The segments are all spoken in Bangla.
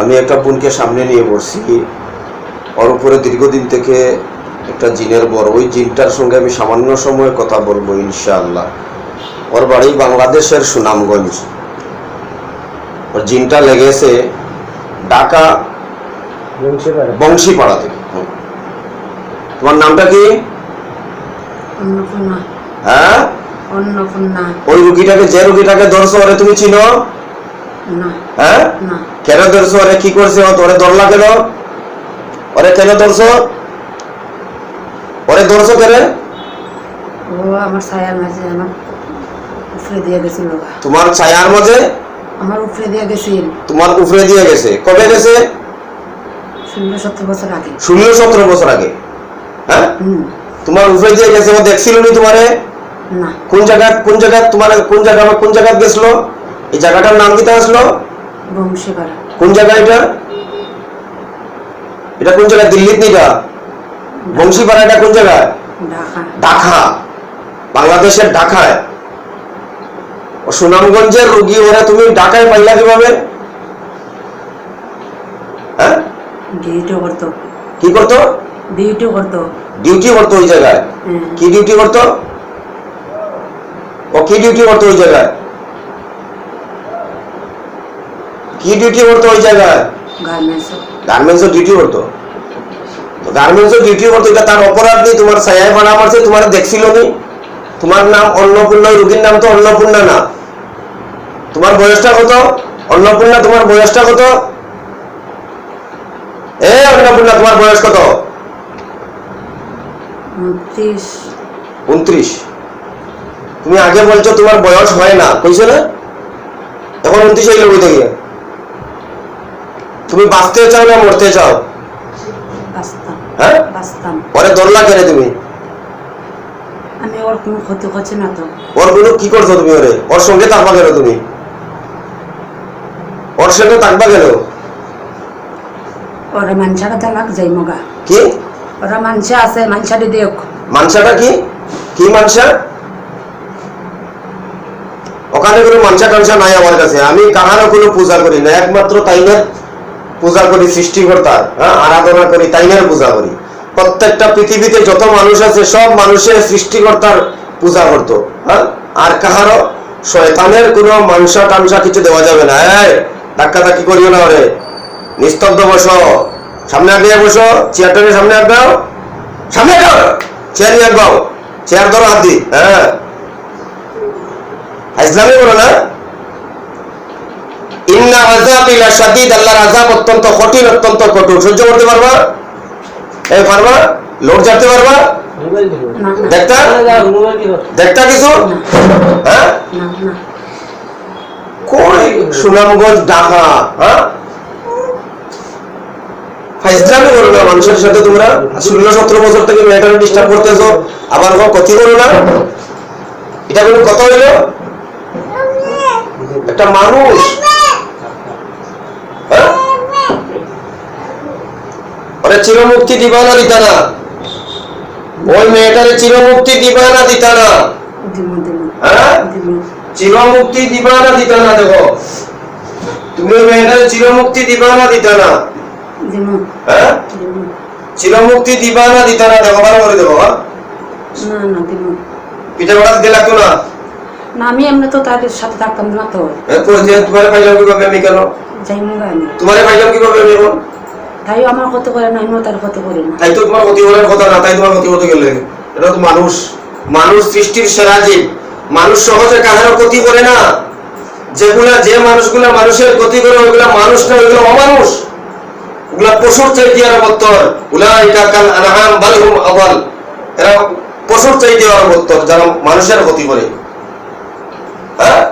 আমি একটা বোনকে সামনে নিয়ে বসছি, ওর উপরে দীর্ঘদিন থেকে একটা জিনের বর, ওই জিনটার সঙ্গে আমি সামান্য সময় কথা বলবো ইনশাআল্লাহ। ওর বাড়ি বাংলাদেশের সুনামগঞ্জ, ওর জিনটা লেগেছে ঢাকা বংশীপাড়া থেকে। তোমার নামটা কি? অন্নপূর্ণা। হ্যাঁ, অন্নপূর্ণা। ওই রুগীটাকে, যে রুগীটাকে ধরছো ওরে তুমি চিনো? না। হ্যাঁ, না। কেন ধরছো ওরে? কি করছে ও? তোরে ধরলা কেন? ওরে কেন ধরছো? ওরে ধরছো কেন? ও আমার ছায়ার মাঝে আমার উপরে দিয়ে গেছিল। তোমার ছায়ার মাঝে? আমার উপরে দিয়ে গেছিল। তোমার উপরে দিয়ে গেছে? কবে গেছে? 16-17 বছর আগে। 16-17 বছর আগে? হ্যাঁ, তোমার উপরে দিয়ে গেছে। ও দেখছিল নি তোমারে? না। কোন জায়গা তোমার কোন জায়গা গেছিল? এই জায়গাটার নাম কি আসলো? বংশীপাড়া। কোন জায়গা এটা? এটা কোন জায়গা? দিল্লিতে নিটা? বংশীপাড়া এটা কোন জায়গা? ঢাকা। ঢাকা, বাংলাদেশের ঢাকায়। ও সুনামগঞ্জের রোগী, ওরা তুমি ঢাকায় পাইলা কিভাবে? হ্যাঁ, ডিউটি করতো। কি করতো? ডিউটি করতো। ডিউটি করতো ওই জায়গায়? কি ডিউটি করতো? ও কি ডিউটি করতো ওই জায়গায়? কি ডিউটি করতো ওই জায়গায়? গার্মেন্টসও ডিউটি করতো। গার্মেন্টসও ডিউটি করতো, এটা তার অপরাধ নেই। তোমার ছায়ায় ভাড়া মারছে, তোমার দেখছিল নি? তোমার নাম অন্নপূর্ণা, রোগীর নাম তো অন্নপূর্ণা না। তোমার বয়সটা কত? অন্নপূর্ণা, তোমার বয়সটা কত? এ অন্নপূর্ণা, তোমার বয়স কত? 29। তুমি আগে বলছো তোমার বয়স হয় না, কইছো না? এখন 29 হইল কই থেকে? তুমি বাঁচতে চাও না মরতে চাও? হ্যাঁ, ওরে ধরলা কেন তুমি? আমি ওর কোনো ক্ষতি করছি না তো। ওর কোনো কি করছো তুমি? ওর সঙ্গে থাকবা কেন তুমি? ওর সঙ্গে থাকবা কেন? ওরা মানসাটা তালাক যাই মগা। কি? ওরা মানসা আছে, মানসাটি দেখ। মানসাটা কি? কি মানসা? ওখানে কোনো মানসা টানসা নাই আমার কাছে। আমি কাহারও কোনো পূজা করি না, একমাত্র তাইনের পূজা করি, সৃষ্টিকর্তার। হ্যাঁ, আরাধনা করি, তাইনের পূজা করি। প্রত্যেকটা পৃথিবীতে যত মানুষ আছে সব মানুষের সৃষ্টিকর্তার পূজা করতো। হ্যাঁ, আর কাহারও শয়তানের কোনো মানসা টানসা কিছু দেওয়া যাবে না। এই ধাক্কা ধাক্কি করিও না। ওরে নিস্তব্ধ বসো, সামনে আগে বসো, চেয়ারটাকে সামনে আগাও, সামনে আগাও, চেয়ার নিয়ে আগাও, চেয়ার ধরো হাত দি। হ্যাঁ, ইসলামে বলো না, ইন্না আযাবি লাশাদীদ, আল্লাহর আযাব অত্যন্ত কঠিন, অত্যন্ত কঠোর। সহ্য করতে পারবা? এই পারবা? লোড যেতে পারবা? দেখতা কিছু? হ্যাঁ, কই সুনামগঞ্জ ঢাকা? হ্যাঁ, ফাইজলামি করো না মানুষের সাথে। তোমরা 16-17 বছর থেকে মেয়েটাকে ডিস্টার্ব করতেছো, আবার ক্ষতি করো না। এটা কোনো কথা হইল? একটা মানুষ, ওরে চিরমুক্তি দিবা না দিতা না? ওই মেয়েটারে চিরমুক্তি দিবা না দিতা না? হ্যাঁ, চিরমুক্তি দিবা না দিতা না? দেখো, তুমি ওই মেয়েটারে চিরমুক্তি দিবা না দিতা না? হ্যাঁ, চিরমুক্তি দিবা না দিতা না? দেখো, ভালো করে দেখো। পিঠে পড়া দিতে লাগতো না? না, আমি এমনি তো তার সাথে থাকতাম না তো। তোমারে পাইলাম কিভাবে আমি? কেন তোমারে পাইলাম কিভাবে আমি? এখন তাই আমার ক্ষতি করে না, আমিও তার ক্ষতি করি না। তাই তো তোমার ক্ষতি করার কথা না, তাই তোমার ক্ষতি হতে গেলে? এটা তো মানুষ, মানুষ সৃষ্টির সেরা জীব। মানুষ সহজে কাহারও ক্ষতি করে না। যে মানুষগুলা মানুষের ক্ষতি করে ওইগুলা মানুষ না, ওইগুলো অমানুষ। ওগুলা পশুর চাইতে আরো বত্তর। উলাইকা কাল আনআম বাল হুম আযাল। এরা পশুর চাইতে আরো বত্তর যারা মানুষের ক্ষতি করে। হ্যাঁ,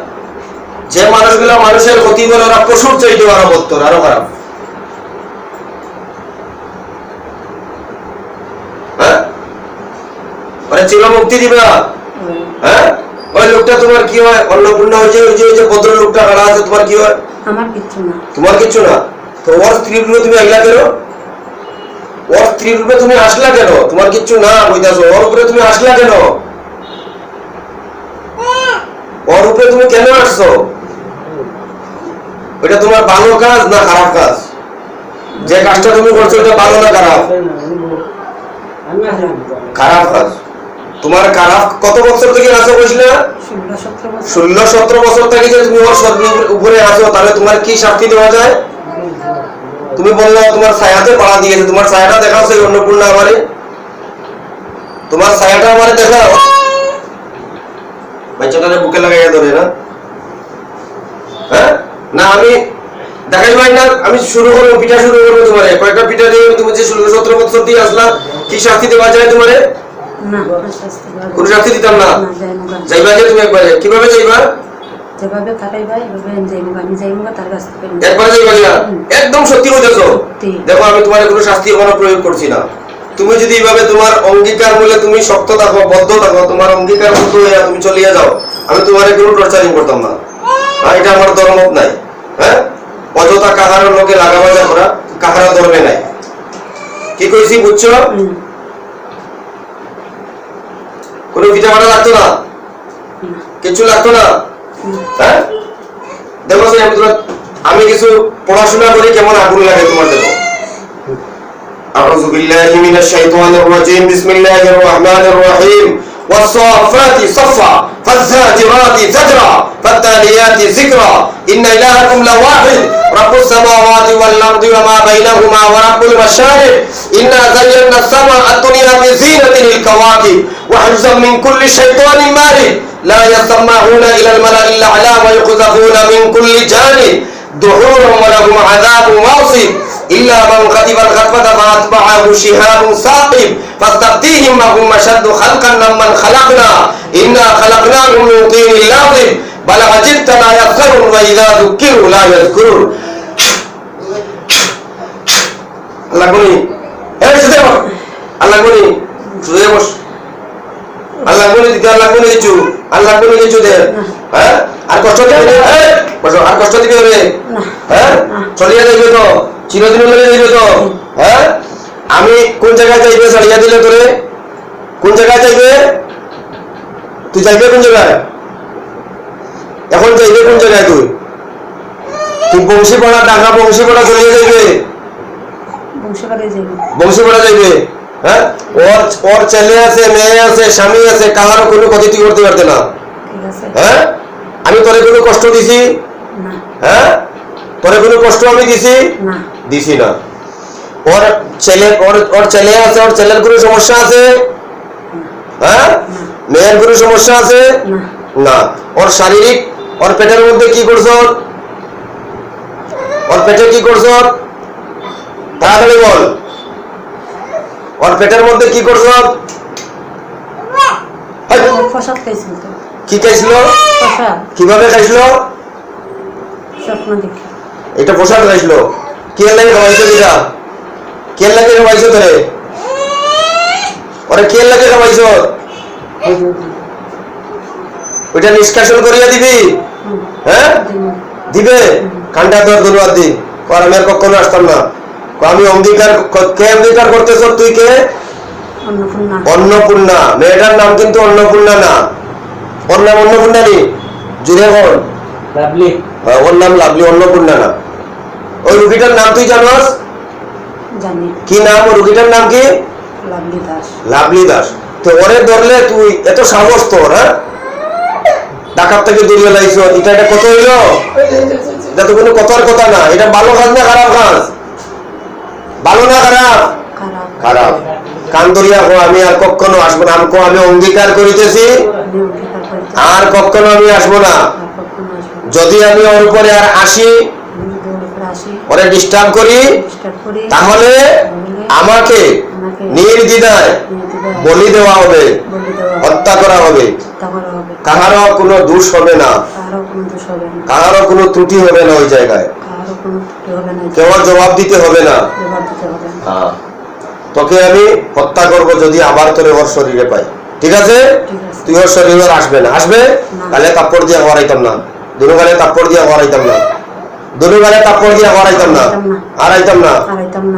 যে মানুষগুলা মানুষের ক্ষতি করে ওরা পশুর চাইতে আরো বত্তর, আরো খারাপ। হ্যাঁ, ওরা চিরমুক্তি দিবে। হ্যাঁ, ওই লোকটা তোমার কি হয়? অন্নপূর্ণা, ওই যে ভদ্র লোকটা খাড়া আছে, তোমার কি হয়? আমার কিচ্ছু না। তোমার কিচ্ছু না? তো ওর স্ত্রী রূপে তুমি আইলা কেন? ওর স্ত্রী রূপে তুমি আসলা কেন? তোমার কিচ্ছু না কইতাছো, ওর উপরে তুমি আসলা কেন? ওর উপরে তুমি কেন আসছো? ওইটা তোমার ভালো কাজ না খারাপ কাজ? যে কাজটা তুমি করছো এটা ভালো না খারাপ? খারাপ কাজ। তোমার খারাপ কত বছর থেকে আছো বুঝলে? 16-17 বছর থেকে যে তুমি ওর শরীরের উপরে আছো, তাহলে তোমার কি শাস্তি দেওয়া যায়? তুমি বললো তোমার ছায়াতে পাড়া দিয়েছে, তোমার ছায়াটা দেখাও সেই অন্নপূর্ণা আমারে, তোমার ছায়াটা আমারে দেখাও। বাচ্চাটারে বুকে লাগাইয়া ধরে না? হ্যাঁ না, আমি দেখাই ভাই না, আমি শুরু করবো, পিঠা শুরু করবো তোমারে। কয়েকটা পিঠা দিয়ে তুমি যে 16-17 বছর দিয়ে আসলা, কি শাস্তি দেওয়া যায় তোমারে? না, কোন শাস্তি দিতাম না। যাইবা যে তুমি একবারে, কিভাবে যাইবা? যেভাবে খাটাইবা এভাবে যাইবো, আমি যাইবো তার কাছ থেকে একবারে যাইবা না, একদম সত্যি বলতেছো। দেখো আমি তোমার কোনো শাস্তি কোনো প্রয়োগ করছি না। তুমি যদি এইভাবে তোমার অঙ্গীকার বলে তুমি শক্ত থাকো, বদ্ধ থাকো, তোমার অঙ্গীকার মতো হয়ে তুমি চলিয়ে যাও, আমি তোমার কোনো টর্চারিং করতাম না। এটা আমার ধর্ম নাই। হ্যাঁ, অযথা কাহার লোকে লাগাবাজা করা কাহারা ধর্মে নাই। কি কইছি বুঝছো? কোনো পিঠা বাটা লাগতো না, কিছু লাগতো না। হ্যাঁ দেখো আমি কিছু পড়াশোনা করি, কেমন আগুন লাগে তোমার। দেখো আউযু বিল্লাহি মিনাশ শাইতানির রাজিম, বিসমিল্লাহির রহমানির রহিম। والصافات صفا فالزاجرات زجرا فالتاليات ذكرا إن إلهكم لواحد رب السماوات والأرض وما بينهما ورب المشارق إنا زينا السماء الدنيا بزينة للكواكب وحفظا من كل شيطان مارد لا يسمعون إلى الملأ الأعلى ويقذفون من كل جانب دحورا ولهم عذاب واصب إلا من خطف الخطفة فأتبعه شهاب ثاقب فاستفتيهم أهم أشد خلقا ممن خلقنا إنا خلقناهم من طين لازب بل عجبت لا يسخرون وإذا ذكروا لا يذكرون আল্লাহ বলি এই শুতে বস, আল্লাহ বলি শুতে বস, আল্লাহ বলি দিতে, আল্লাহ বলি কিছু, আল্লাহ বলি কিছু দে। হ্যাঁ আর কষ্ট দিবে, এই বসো, আর কষ্ট দিবে হবে। হ্যাঁ চলিয়ে যাইবে তো, চিরদিন চলে যাইবে তো। হ্যাঁ আমি কোন জায়গায় যাইবে ছাড়িয়া দিলে তোরে? কোন জায়গায় যাইবে? তুই যাইবে কোন জায়গায়? এখন যাইবে কোন জায়গায়? তুই বংশীপাড়া, ঢাকা বংশীপাড়া চলিয়ে যাইবে, বংশীপাড়া যাইবে। হ্যাঁ ওর ছেলে আছে, মেয়ে আছে, স্বামী আছে, কাহারও কোনো ক্ষতি তুই করতে পারতে না। হ্যাঁ আমি তোরে কোনো কষ্ট দিছি? হ্যাঁ তোরে কোনো কষ্ট আমি দিছি? দিছি না। ওর ছেলে ওর ছেলে আছে, ওর ছেলের কোনো সমস্যা আছে? হ্যাঁ মেয়ের কোনো সমস্যা আছে? না। ওর শারীরিক, ওর পেটের মধ্যে কি করছ? ওর পেটে কি করছ? তাড়াতাড়ি বল, ওর পেটের মধ্যে কি করছ? কি খাইছিল? কিভাবে খাইছিল? এটা প্রসাদ খাইছিল। কে লাগে খাওয়াইছো? এটা কে লাগে খাওয়াইছো তোরে? ওরে কে লাগে খাওয়াইছো? ওইটা নিষ্কাশন করিয়া দিবি? হ্যাঁ দিবে। কান্ডা তোর ধন্যবাদ দি, আমি আর কখনো আসতাম না। আমি অঙ্গীকার, কে অঙ্গীকার করতেছ? তুই কে? অন্নপূর্ণা। মেয়েটার নাম কিন্তু অন্নপূর্ণা না, ওর নাম অন্নপূর্ণা নি। জুড়ে বল লাভলি। ওর নাম লাভলি, অন্নপূর্ণা না। ওই রুগীটার নাম তুই জানোস? জানি। কি নাম ওই রুগীটার নাম? কি? লাভলি দাস। লাভলি দাস। তো ওরে ধরলে তুই, এত সাহস তোর? হ্যাঁ ডাকাত থেকে দূরে লাইছ, এটা কত হইল? এটা তো কোনো কথার কথা না। এটা ভালো কাজ না খারাপ কাজ? ভালো না খারাপ? খারাপ। কান ধরিয়া আমি আর কখনো আসবো না। আমি অঙ্গীকার করিতেছি আর কখনো আমি আসবো না। যদি আমি ওর উপরে আর আসি, ওরে ডিস্টার্ব করি, তাহলে আমাকে নির্দ্বিধায় বলি দেওয়া হবে, হত্যা করা হবে। কাহারও কোনো দোষ হবে না, কাহারও কোনো ত্রুটি হবে না, ওই জায়গায় কেউ জবাব দিতে হবে না। হ্যাঁ তোকে আমি হত্যা করব যদি আবার তোরে ওর শরীরে পাই। ঠিক আছে? তুই ওর শরীরে আসবে না। আসবে তাহলে তাপ্পড় দিয়ে হওয়ারাইতাম না, দুনো গালে তাপ্পড় দিয়ে হওয়ারাইতাম না, দুনো গালে তাপ্পড় দিয়ে হওয়ারাইতাম না, হারাইতাম না,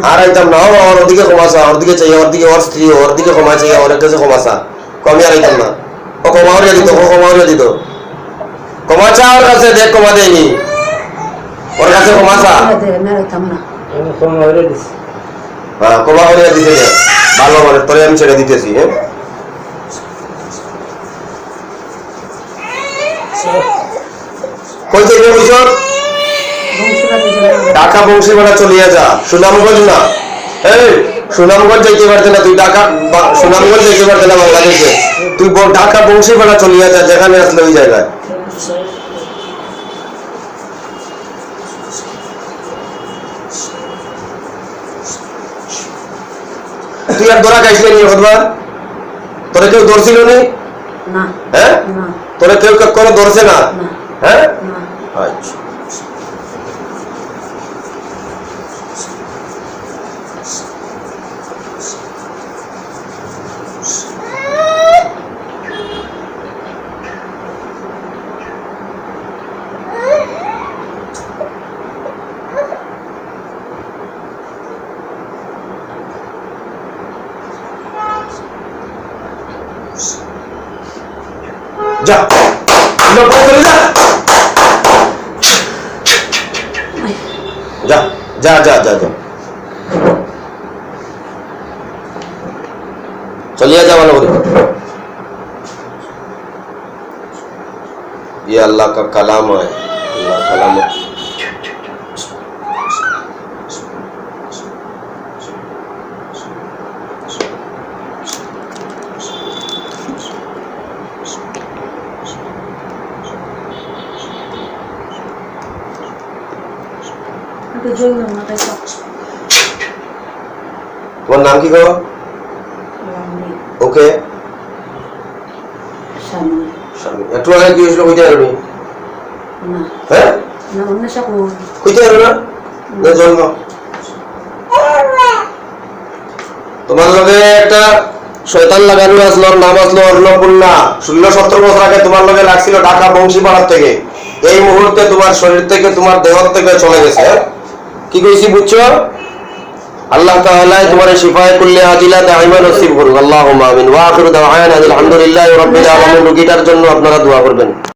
হারাইতাম না। ওর ওদিকে ক্ষমাসা, ওর দিকে চাই, ওর দিকে ওর স্ত্রী, ওর দিকে ক্ষমা চাই, ওর কাছে ক্ষমাসা। কমই হারাইতাম না। ও ক্ষমাও দিত, ও ক্ষমাও দিত। ক্ষমা চা ওর কাছে, দেখ ক্ষমা দেয়নি, ওর কাছে ক্ষমাসা। হ্যাঁ কবা হইয়া দিতে দে ভালো মানে তোরে আমি ছেড়ে দিতেছি হ্যাঁ কই থেকে বুঝছ ঢাকা বংশীপাড়া চলিয়া যা সুনামগঞ্জ না এই সুনামগঞ্জ যাইতে পারতে না তুই ঢাকা সুনামগঞ্জ যাইতে পারতে না বাংলাদেশে তুই ঢাকা বংশীপাড়া চলিয়া যা যেখানে আসলে ওই জায়গায় তুই আর ধরা খাইছিলি নি হতবার তোরে কেউ ধরছিল নি না হ্যাঁ না তোরে কেউ কোনো ধরছে না না হ্যাঁ না আচ্ছা যা যা যা যা যা যা चलिए जा वाला बोले ये अल्लाह का कलाम है अल्लाह कलाम है তো জল না তাই তো তোমার নাম কি গো ওকে সামনে স্বামী একটু আগে কি হয়েছিল কইতে পারবি না হ্যাঁ না অন্য সাকু কইতে পারবি না না জন্ম তোমার লগে একটা শয়তান লাগানো আসলো ওর নাম আসলো অর্ণপূর্ণা 16-17 বছর আগে তোমার লগে লাগছিল ঢাকা বংশীপাড়ার থেকে এই মুহূর্তে তোমার শরীর থেকে তোমার দেহ থেকে চলে গেছে কি কইছি বুঝছো আল্লাহ তাআলা তোমার শিফায়ে কুল্লি আজিলা দাইমা নসিব করুক আল্লাহুম্মা আমিন ওয়া আখিরু দাওয়ানা আলহামদুলিল্লাহি রাব্বিল আলামিন রোগীটার জন্য আপনারা দোয়া করবেন।